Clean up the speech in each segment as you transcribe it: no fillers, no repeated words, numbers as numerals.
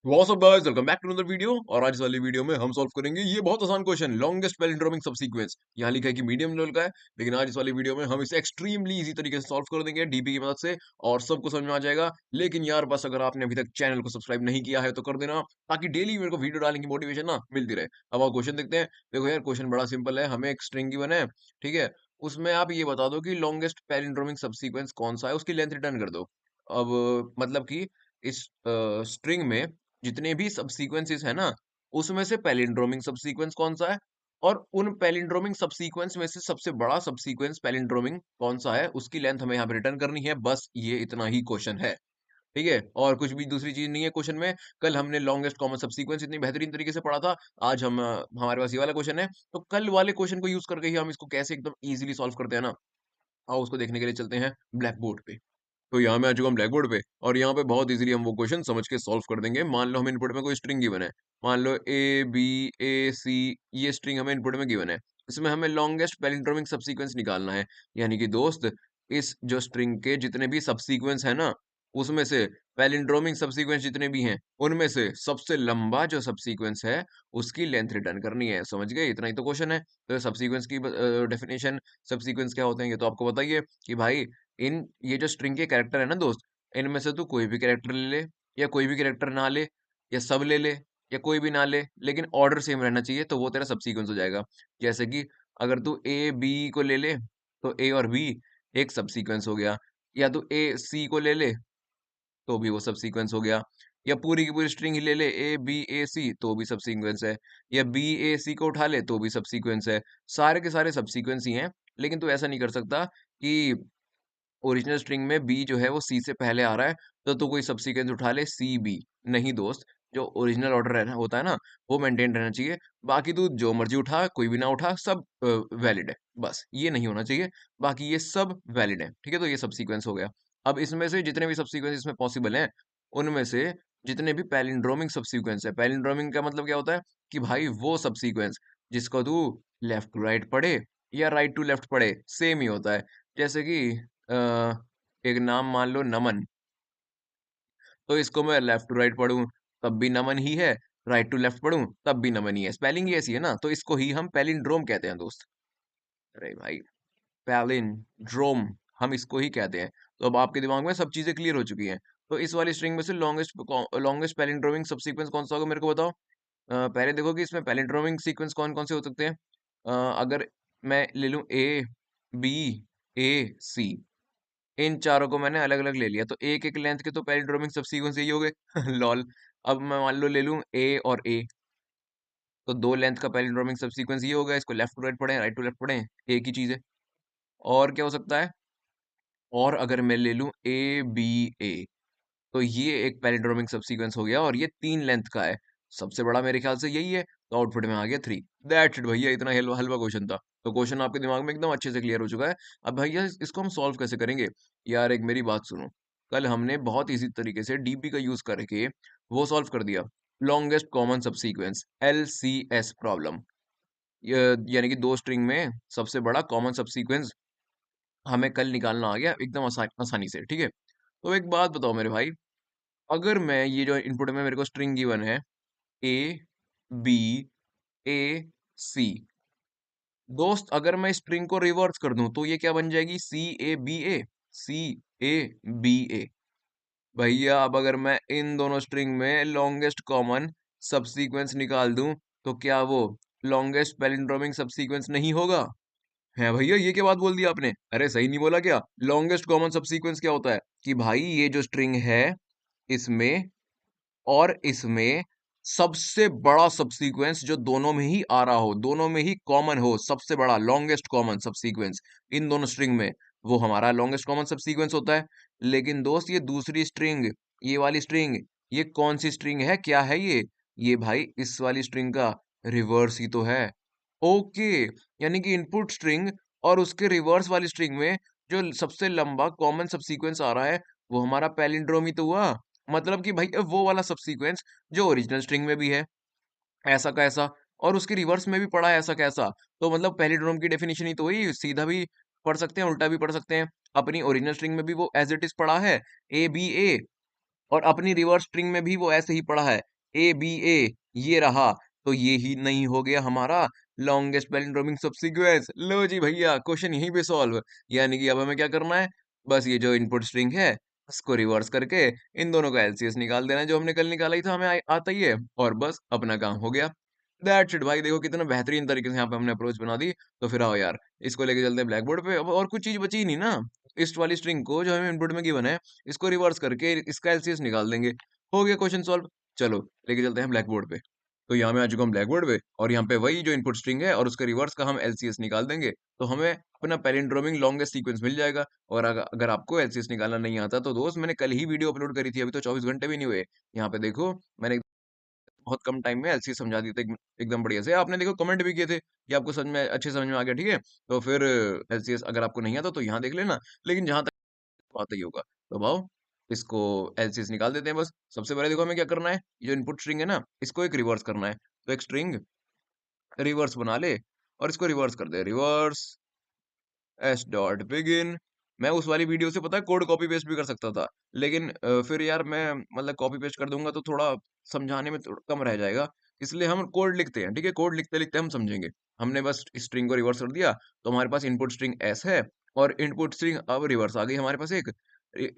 What's up guys, welcome back to another video. और आज वाली वीडियो में हम सॉल्व करेंगे ये बहुत आसान क्वेश्चन, लॉन्गेस्ट पैलिंड्रोमिक सबसीक्वेंस। यहाँ लिखा है कि मीडियम लेवल का है, लेकिन आज इस वाली वीडियो में हम इसे एक्सट्रीमली इजी तरीके से सॉल्व कर देंगे डीपी की मदद से, और सबको समझ में आ जाएगा। लेकिन यार बस अगर आपने अभी तक चैनल को सब्सक्राइब नहीं किया है तो कर देना, ताकि डेली मेरे को वीडियो डालने की मोटिवेशन ना मिलती रहे। अब आप क्वेश्चन देखते हैं। देखो यार, क्वेश्चन बड़ा सिंपल है। हमें एक स्ट्रिंग गिवन है, ठीक है। उसमें आप ये बता दो कि लॉन्गेस्ट पैलिंड्रोमिक सबसीक्वेंस कौन सा है, उसकी लेंथ रिटर्न कर दो। अब मतलब कि इस स्ट्रिंग में जितने भी सबसीक्वेंसेस है ना, उसमें से पैलिंड्रोमिक सबसीक्वेंस कौन सा है, और उन पैलिंड्रोमिक सबसीक्वेंस में से सबसे बड़ा सबसीक्वेंस पैलिंड्रोमिक कौन सा है, उसकी लेंथ हमें यहाँ पे रिटर्न करनी है। बस ये इतना ही क्वेश्चन है, ठीक है। और कुछ भी दूसरी चीज नहीं है क्वेश्चन में। कल हमने लॉन्गेस्ट कॉमन सबसीक्वेंस इतनी बेहतरीन तरीके से पढ़ा था। आज हमारे पास ये वाला क्वेश्चन है, तो कल वाले क्वेश्चन को यूज करके ही हम इसको कैसे एकदम इजीली सॉल्व करते हैं ना, आओ उसको देखने के लिए चलते हैं ब्लैक बोर्ड पे। तो यहाँ मैं आ चुका हूँ ब्लैक बोर्ड पे, और यहाँ पे बहुत इजीली हम वो क्वेश्चन समझ के सॉल्व कर देंगे। मान लो हम इनपुट में कोई स्ट्रिंग गिवन है, मान लो A B A C, ये स्ट्रिंग हमें इनपुट में गिवन है। इसमें हमें लॉन्गेस्ट पैलिंड्रोमिक सबसीक्वेंस निकालना है। यानी कि दोस्त, इस जो स्ट्रिंग के जितने भी सबसीक्वेंस है ना, उसमें से पैलिंड्रोमिक सबसीक्वेंस जितने भी हैं, उनमें से सबसे लंबा जो सबसीक्वेंस है उसकी लेंथ रिटर्न करनी है। समझ गए? इतना ही तो क्वेश्चन है। तो सबसीक्वेंस की डेफिनेशन, सबसीक्वेंस क्या होते हैं ये तो आपको बताइए कि भाई, इन ये जो स्ट्रिंग के कैरेक्टर है ना दोस्त, इनमें से तू कोई भी कैरेक्टर ले ले, या कोई भी कैरेक्टर ना ले, या सब ले ले, या कोई भी ना ले, लेकिन ऑर्डर सेम रहना चाहिए, तो वो तेरा सबसीक्वेंस हो जाएगा। जैसे कि अगर तू ए बी को ले ले, तो ए और बी एक सबसीक्वेंस हो गया। या तू ए सी को ले ले, तो भी वो सब सीक्वेंस हो गया। या पूरी की पूरी स्ट्रिंग ही ले ले, ए बी ए सी, तो भी सब सीक्वेंस है। या बी ए सी को उठा ले, तो भी सब सीक्वेंस है। सारे के सारे सब सीक्वेंस ही हैं। लेकिन तू ऐसा नहीं कर सकता कि ओरिजिनल स्ट्रिंग में बी जो है वो सी से पहले आ रहा है, तो तू कोई सब सीक्वेंस उठा ले सी बी। नहीं दोस्त, जो ओरिजिनल ऑर्डर रहना होता है ना, वो मेंटेन रहना चाहिए। बाकी तू जो मर्जी उठा, कोई भी ना उठा, सब वैलिड है। बस ये नहीं होना चाहिए, बाकी ये सब वैलिड है, ठीक है। तो ये सब सीक्वेंस हो गया। अब इसमें से जितने भी सब सीक्वेंस इसमें पॉसिबल हैं, उनमें से जितने भी पैलिंड्रोमिक सब सीक्वेंस है, पैलिंड्रोमिक का मतलब क्या होता है कि भाई वो सब सीक्वेंस जिसको तू लेफ्ट टू राइट पढ़े या राइट टू लेफ्ट पढ़े, सेम ही होता है। जैसे कि अ, एक नाम मान लो नमन, तो इसको मैं लेफ्ट टू राइट पढूं तब भी नमन ही है, राइट टू लेफ्ट पढूं तब भी नमन ही है। स्पेलिंग ही ऐसी है ना, तो इसको ही हम पैलिंड्रोम कहते हैं दोस्त। अरे भाई, पैलिंड्रोम, हम इसको ही कहते हैं। तो अब आपके दिमाग में सब चीजें क्लियर हो चुकी हैं। तो इस वाली स्ट्रिंग में से लॉन्गेस्ट पैलिंड्रोमिक सबसीक्वेंस कौन सा होगा, मेरे को बताओ। पहले देखो कि इसमें पैलिंड्रोमिक सीक्वेंस कौन कौन से हो सकते हैं। अगर मैं ले लूं A B A C, इन चारों को मैंने अलग अलग ले लिया, तो एक एक लेंथ के तो पैलिंड्रोमिक सबसीक्वेंस यही हो गए। लॉल। अब मैं मान लो ले लूं ए और ए, तो दो लेंथ का पैलिंड्रोमिक सबसीक्वेंस ये हो गया। इसको लेफ्ट टू राइट पढ़ें, राइट टू लेफ्ट पढ़ें, एक ही चीज है। और क्या हो सकता है, और अगर मैं ले लूं A B A, तो ये एक पैलिंड्रोमिक सबसीक्वेंस हो गया, और ये तीन लेंथ का है। सबसे बड़ा मेरे ख्याल से यही है, तो आउटपुट में आ गया 3। दैट्स इट भैया, इतना हलवा हलवा क्वेश्चन था। तो क्वेश्चन आपके दिमाग में एकदम अच्छे से क्लियर हो चुका है। अब भैया इसको हम सॉल्व कैसे करेंगे। यार एक मेरी बात सुनो, कल हमने बहुत इजी तरीके से डीपी का यूज करके वो सॉल्व कर दिया, longest common subsequence LCS problem. यानी कि दो स्ट्रिंग में सबसे बड़ा कॉमन सबसीक्वेंस हमें कल निकालना आ गया एकदम आसानी से, ठीक है। तो एक बात बताओ मेरे भाई, अगर मैं ये जो इनपुट में मेरे को स्ट्रिंग गिवन है, A B A C, दोस्त अगर मैं स्ट्रिंग को रिवर्स कर दूं तो ये क्या बन जाएगी, C A B A। भैया अब अगर मैं इन दोनों स्ट्रिंग में लॉन्गेस्ट कॉमन सबसीक्वेंस निकाल दूं, तो क्या वो लॉन्गेस्ट पैलिंड्रोमिक सबसीक्वेंस नहीं होगा। है भैया, ये क्या बात बोल दी आपने, अरे सही नहीं बोला क्या। लॉन्गेस्ट कॉमन सबसीक्वेंस क्या होता है कि भाई, ये जो स्ट्रिंग है, इसमें और इसमें सबसे बड़ा सबसीक्वेंस जो दोनों में ही आ रहा हो, दोनों में ही कॉमन हो, सबसे बड़ा लॉन्गेस्ट कॉमन सबसीक्वेंस इन दोनों स्ट्रिंग में, वो हमारा लॉन्गेस्ट कॉमन सबसीक्वेंस होता है। लेकिन दोस्त ये दूसरी स्ट्रिंग, ये वाली स्ट्रिंग, ये कौन सी स्ट्रिंग है, क्या है ये भाई इस वाली स्ट्रिंग का रिवर्स ही तो है। ओके, यानी कि इनपुट स्ट्रिंग और उसके रिवर्स वाली स्ट्रिंग में जो सबसे लंबा कॉमन सबसीक्वेंस आ रहा है, वो हमारा पैलिंड्रोम ही तो हुआ। मतलब कि भाई वो वाला सबसीक्वेंस जो ओरिजिनल स्ट्रिंग में भी है, ऐसा का ऐसा, और उसके रिवर्स में भी पड़ा है ऐसा कैसा। तो मतलब पैलिंड्रोम की डेफिनेशन ही तो हुई, सीधा भी पढ़ सकते हैं, उल्टा भी पढ़ सकते हैं। अपनी ओरिजिनल स्ट्रिंग में भी वो एज इट इज पढ़ा है, A B A, और अपनी रिवर्स स्ट्रिंग में भी वो ऐसे ही पड़ा है, ABA ये रहा, तो ये ही नहीं हो गया हमारा लॉन्गेस्ट पैलिंड्रोमिक सबसीक्वेंस। लो जी भैया, क्वेश्चन यहीं पे सॉल्व। यानी कि अब हमें क्या करना है, बस ये जो इनपुट स्ट्रिंग है उसको रिवर्स करके इन दोनों का एलसीएस निकाल देना है, जो हमने कल निकाला ही था, हमें आता ही है, और बस अपना काम हो गया। दैट्स इट भाई, देखो कितना बेहतरीन तरीके से यहाँ पे हमने अप्रोच बना दी। तो फिर आओ यार, इसको लेके चलते हैं ब्लैक बोर्ड पे। अब और कुछ चीज बची ही नहीं ना, इस वाली स्ट्रिंग को जो हमें इनपुट में गिवन है, इसको रिवर्स करके इसका एलसीएस निकाल देंगे। हो गया क्वेश्चन सॉल्व। चलो लेके चलते हैं ब्लैक बोर्ड पे। तो यहाँ मैं आ चुका हूँ ब्लैक बोर्ड पे, और यहाँ पे वही जो इनपुट स्ट्रिंग है और उसके रिवर्स का हम एलसीएस निकाल देंगे, तो हमें अपना पैलिंड्रोमिक लॉन्गेस्ट सीक्वेंस मिल जाएगा। और अगर आपको एलसीएस निकालना नहीं आता तो दोस्त, मैंने कल ही वीडियो अपलोड करी थी, अभी तो 24 घंटे भी नहीं हुए। यहाँ पे देखो, मैंने बहुत कम टाइम में एलसीएस समझा दी थी एकदम बढ़िया से। आपने देखो कमेंट भी किए थे कि आपको समझ में अच्छे समझ में आ गया, ठीक है। तो फिर एलसीएस अगर आपको नहीं आता तो यहाँ देख लेना, लेकिन जहां तक आता ही होगा। तो भाव इसको एलसीएस निकाल देते हैं बस। सबसे पहले देखो हमें क्या करना है, ये जो इनपुट स्ट्रिंग है ना, इसको एक रिवर्स करना है। तो एक स्ट्रिंग रिवर्स बना ले और इसको रिवर्स कर दे, रिवर्स एस डॉट बिगिन। मैं उस वाली वीडियो से पता है कोड कॉपी पेस्ट भी कर सकता था, लेकिन फिर यार मैं मतलब कॉपी पेस्ट कर दूंगा तो थोड़ा समझाने में थोड़ा कम रह जाएगा। इसलिए हम कोड लिखते हैं, ठीक है, कोड लिखते लिखते हम समझेंगे। हमने बस स्ट्रिंग को रिवर्स कर दिया, तो हमारे पास इनपुट स्ट्रिंग एस है, और इनपुट स्ट्रिंग अब रिवर्स आ गई हमारे पास, एक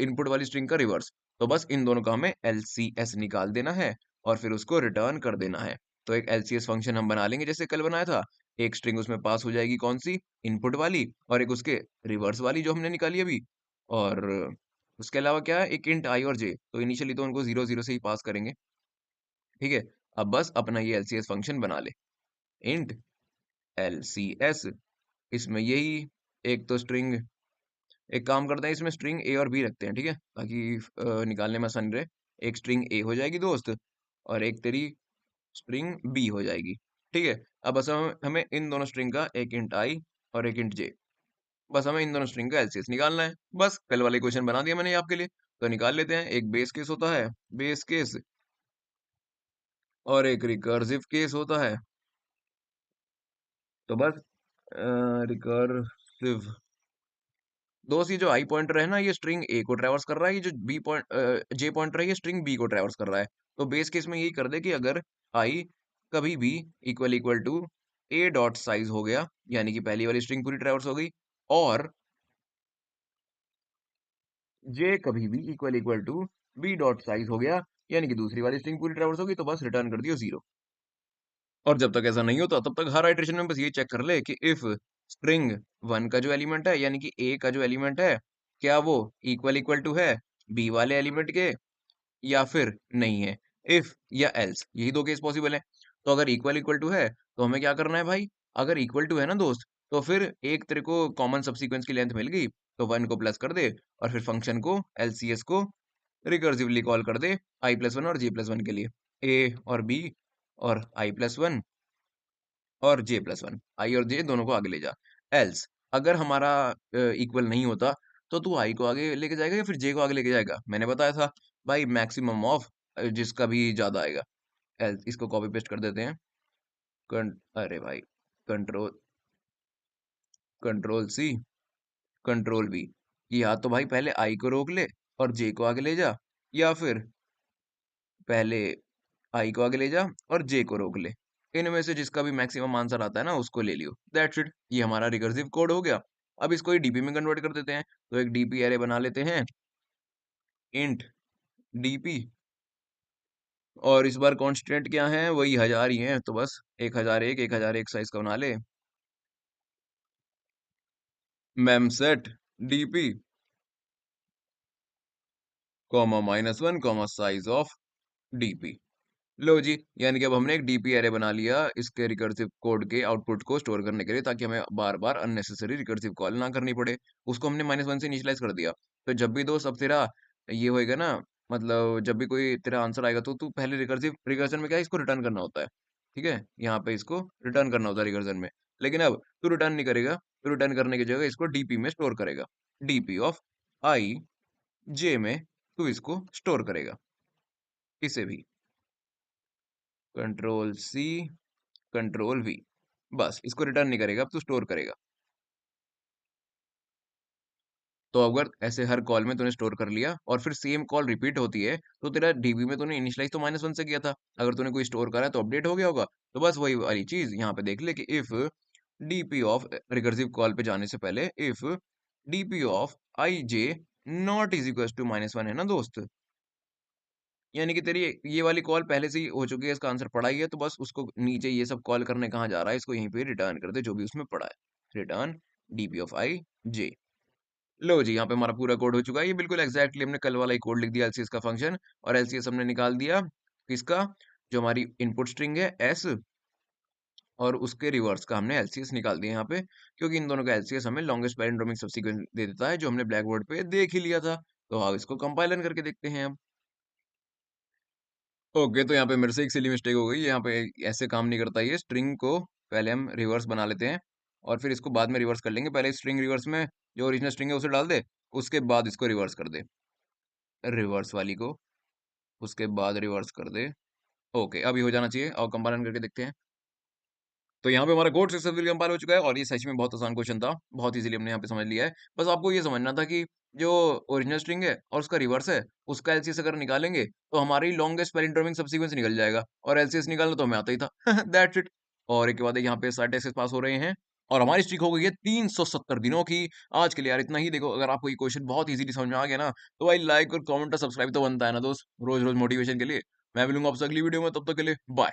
इनपुट वाली स्ट्रिंग का रिवर्स। तो बस इन दोनों का हमें एलसीएस निकाल देना है और फिर उसको रिटर्न कर देना है। तो एक एलसीएस फंक्शन हम बना लेंगे जैसे कल बनाया था। एक स्ट्रिंग उसमें पास हो जाएगी, कौन सी, इनपुट वाली, और एक उसके रिवर्स वाली जो हमने निकाली अभी। और उसके अलावा क्या है, एक इंट आई और जे, तो इनिशियली तो उनको 0 0 से ही पास करेंगे, ठीक है। अब बस अपना ये एलसीएस फंक्शन बना ले, इंट एलसीएस। इसमें यही एक तो स्ट्रिंग, एक काम करते हैं, इसमें स्ट्रिंग ए और बी रखते हैं, ठीक है, ताकि निकालने में आसानी रहे। एक स्ट्रिंग ए हो जाएगी दोस्त, और एक तेरी स्ट्रिंग बी हो जाएगी, ठीक है। अब बस हमें इन दोनों स्ट्रिंग का एक इंट आई और एक इंट जे, बस हमें इन दोनों स्ट्रिंग का एलसीएस निकालना है। बस कल वाले क्वेश्चन बना दिया मैंने ये आपके लिए। तो निकाल लेते हैं। एक बेस केस होता है, बेस केस, और एक रिकर्सिव केस होता है। तो बस रिकर्सिव दोस्त, ये जो आई पॉइंटर है ना, ये स्ट्रिंग ए को ट्रैवर्स कर रहा है, ये जो बी पॉइंट जे पॉइंटर है, ये स्ट्रिंग बी को ट्रैवर्स कर रहा है। तो बेस केस में यही कर दे कि अगर आई कभी भी equal equal to a dot size हो गया, यानी कि पहली वाली स्ट्रिंग पूरी ट्रैवर्स हो गई, और जे कभी भी equal equal to b dot size हो गया, यानी कि दूसरी वाली स्ट्रिंग पूरी ट्रैवर्स होगी, तो बस रिटर्न कर दियो 0। और जब तक ऐसा नहीं होता तब तक हर आइटरेशन में बस ये चेक कर ले कि इफ स्ट्रिंग वन का जो एलिमेंट है, यानी कि ए का जो एलिमेंट है, क्या वो इक्वल इक्वल टू है बी वाले एलिमेंट के, या फिर नहीं है। इफ या एल्स, यही दो केस पॉसिबल है। तो अगर इक्वल इक्वल टू है तो हमें क्या करना है भाई, अगर इक्वल टू है ना दोस्त, तो फिर एक तेरे को कॉमन सबसीक्वेंस की लेंथ मिल गई, तो वन को प्लस कर दे, और फिर फंक्शन को, एलसीएस को रिकर्सिवली कॉल कर दे आई प्लस वन और जी प्लस वन के लिए, ए और बी और आई प्लस वन और जे प्लस वन, आई और जे दोनों को आगे ले जा। एल्स, अगर हमारा इक्वल नहीं होता, तो तू आई को आगे लेके जाएगा या फिर जे को आगे लेके जाएगा, मैंने बताया था भाई, मैक्सिमम ऑफ जिसका भी ज्यादा आएगा। एल्स, इसको कॉपी पेस्ट कर देते हैं। अरे भाई, control control C, control B. या तो भाई पहले आई को रोक ले और जे को आगे ले जा, या फिर पहले आई को आगे ले जा और जे को रोक ले। इनमें से जिसका भी मैक्सिमम आंसर आता है ना, उसको ले लियो। दैट्स इट, ये हमारा रिकर्सिव कोड हो गया। अब इसको ही डीपी में कन्वर्ट कर देते हैं। तो एक डीपी एरे बना लेते हैं, इंट डीपी, और इस बार कांस्टेंट क्या है, वही 1000 ही है, तो बस 1001 साइज का बना ले। Memset DP comma -1 comma size of DP. लो जी, यानी कि अब हमने एक डीपी एरे बना लिया इसके रिकर्सिव कोड के आउटपुट को स्टोर करने के लिए, ताकि हमें बार बार अननेसेसरी रिकर्सिव कॉल ना करनी पड़े। उसको हमने -1 से इनिशियलाइज कर दिया। तो जब भी दोस्त अब तेरा ये होएगा ना, मतलब जब भी कोई तेरा आंसर आएगा, तो तू पहले रिकर्जन में क्या है, इसको रिटर्न करना होता है, ठीक है, यहाँ पे इसको रिटर्न करना होता है रिकर्जन में। लेकिन अब तू रिटर्न नहीं करेगा, तू रिटर्न करने की जगह इसको डीपी में स्टोर करेगा। डीपी ऑफ आई जे में तू इसको स्टोर करेगा, इसे भी कंट्रोल सी, कंट्रोल वी। बस इसको रिटर्न नहीं करेगा, अब तू स्टोर करेगा। तो अगर ऐसे हर कॉल में तूने स्टोर कर लिया और फिर सेम कॉल रिपीट होती है, तो तेरा डीबी में तूने इनिशियलाइज़ तो -1 से किया था। अगर तूने कोई स्टोर करा है तो अपडेट हो गया होगा। तो बस वही वाली चीज़ यहाँ पे देख ले कि if DP of recursive call पे जाने से पहले if DP of IJ not is equals to -1 है ना दोस्त? यानी कि तेरी ये वाली कॉल पहले से ही हो चुकी है, इसका आंसर पड़ा ही है, तो बस उसको नीचे ये सब कॉल करने कहाँ जा रहा है, इसको यहीं पे रिटर्न कर दे जो भी उसमें पड़ा है। रिटर्न डीपी ऑफ आई जे। लो जी, यहाँ पे हमारा पूरा कोड हो चुका है। ये बिल्कुल एग्ज़ैक्टली हमने कल वाला ही कोड लिख दिया एलसीएस का फंक्शन और एलसीएस हमने निकाल दिया किसका? जो हमारी इनपुट स्ट्रिंग है एस और उसके रिवर्स का हमने एलसीएस निकाल दिया यहाँ पे, क्योंकि इन दोनों का एलसीएस हमें लॉन्गेस्ट पैलिंड्रोमिक सबसीक्वेंस दे देता है, जो हमने ब्लैक बोर्ड पे देख ही लिया था। तो आओ इसको कंपाइलन करके देखते हैं अब। ओके, तो यहाँ पे मेरे से एक सिली मिस्टेक हो गई। यहाँ पे ऐसे काम नहीं करता ये। स्ट्रिंग को पहले हम रिवर्स बना लेते हैं और फिर इसको बाद में रिवर्स कर लेंगे। पहले स्ट्रिंग रिवर्स में जो ओरिजिनल स्ट्रिंग है उसे डाल दे, उसके बाद इसको रिवर्स कर दे। रिवर्स वाली को, उसके बाद रिवर्स कर दे। ओके, अभी हो जाना चाहिए और कंपाइलन करके देखते हैं। तो यहाँ पे हमारा कोड सक्सेसफुली कंपाइल हो चुका है और ये सच में बहुत आसान क्वेश्चन था। बहुत ईज़िली हमने यहाँ पे समझ लिया है। बस आपको ये समझना था कि जो ओरिजिनल स्ट्रिंग है और उसका रिवर्स है, उसका एलसीएस अगर निकालेंगे तो हमारी लॉन्गेस्ट पैलिंड्रोमिक सबसीक्वेंस निकल जाएगा और एलसीएस निकालना तो हमें आता ही था। That's it. और एक के बाद एक यहाँ पे सारे टेस्ट पास हो रहे हैं और हमारी स्ट्रीक हो गई है 370 दिनों की। आज के लिए यार इतना ही। देखो, अगर आपको ये क्वेश्चन बहुत ईज़िली समझ में आ गया ना, तो भाई लाइक और कमेंट और सब्सक्राइब तो बनता है ना दोस्त, रोज़-रोज़ मोटिवेशन के लिए। मैं मिलूँगा आपसे अगली वीडियो में, तब तक के लिए बाय।